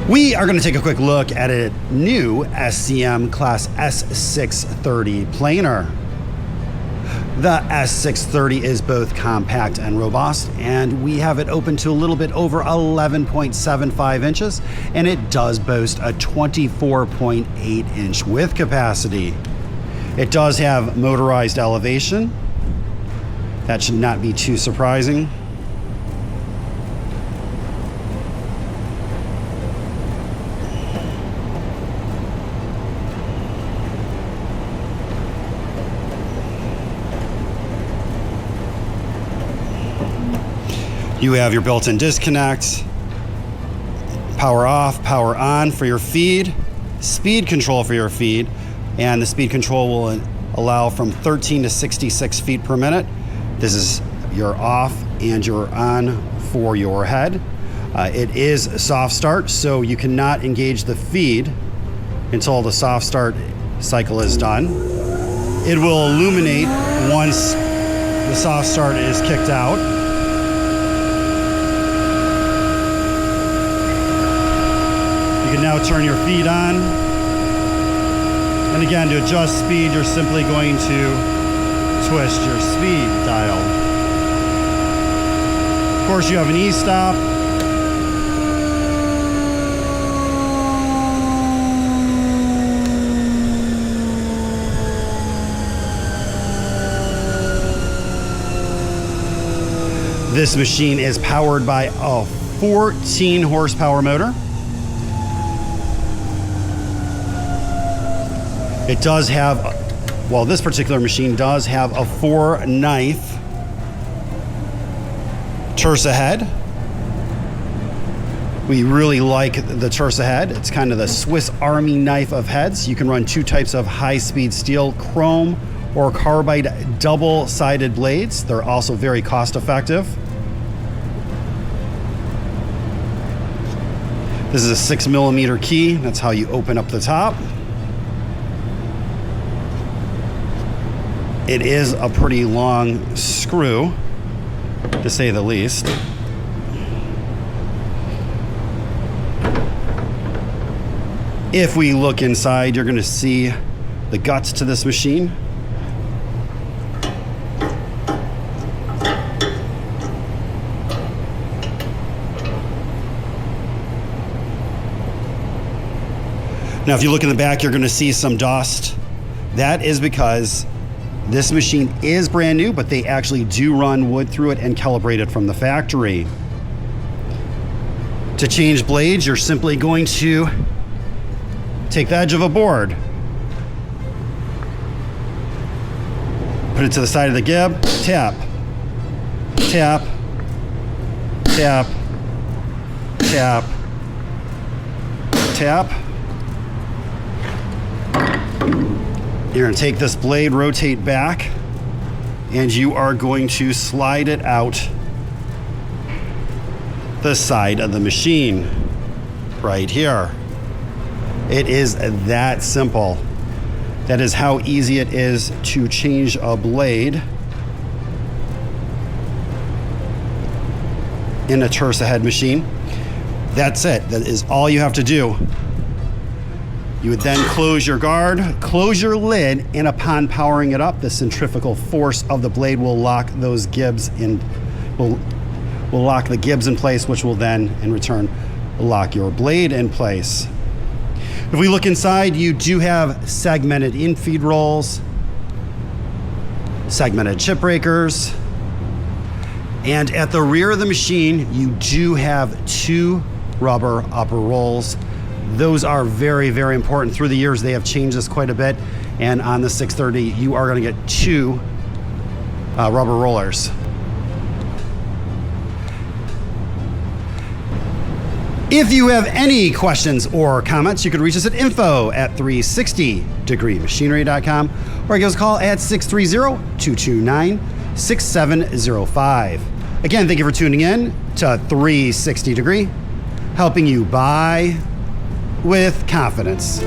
We are going to take a quick look at a new SCM Class S630 planer. The S630 is both compact and robust, and we have it open to a little bit over 11.75 inches, and it does boast a 24.8 inch width capacity. It does have motorized elevation. That should not be too surprising. You have your built-in disconnect, power off, power on for your feed, speed control for your feed, and the speed control will allow from 13 to 66 feet per minute. This is your off and your on for your head. It is soft start, so you cannot engage the feed until the soft start cycle is done. It will illuminate once the soft start is kicked out. You can now turn your feed on. And again, to adjust speed, you're simply going to twist your speed dial. Of course, you have an e-stop. This machine is powered by a 14 horsepower motor. It does have, well, this particular machine does have a 4-knife Tersa head. We really like the Tersa head. It's kind of the Swiss Army knife of heads. You can run two types of high-speed steel, chrome or carbide double-sided blades. They're also very cost-effective. This is a 6mm key. That's how you open up the top. It is a pretty long screw, to say the least. If we look inside, you're going to see the guts to this machine. Now, if you look in the back, you're going to see some dust. That is because this machine is brand new, but they actually do run wood through it and calibrate it from the factory. To change blades, you're simply going to take the edge of a board, put it to the side of the gib, tap, tap, tap, tap, tap. You're going to take this blade, rotate back, and you are going to slide it out the side of the machine right here. It is that simple. That is how easy it is to change a blade in a Tersa head machine. That's it. That is all you have to do. You would then close your guard, close your lid, and upon powering it up, the centrifugal force of the blade will lock those gibs in, will lock the gibs in place, which will then, in return, lock your blade in place. If we look inside, you do have segmented in-feed rolls, segmented chip breakers, and at the rear of the machine, you do have 2 rubber upper rolls. Those are very, very important. Through the years, they have changed this quite a bit. And on the 630, you are going to get 2 rubber rollers. If you have any questions or comments, you can reach us at info@360degreemachinery.com or give us a call at 630-229-6705. Again, thank you for tuning in to 360 Degree, helping you buy with confidence.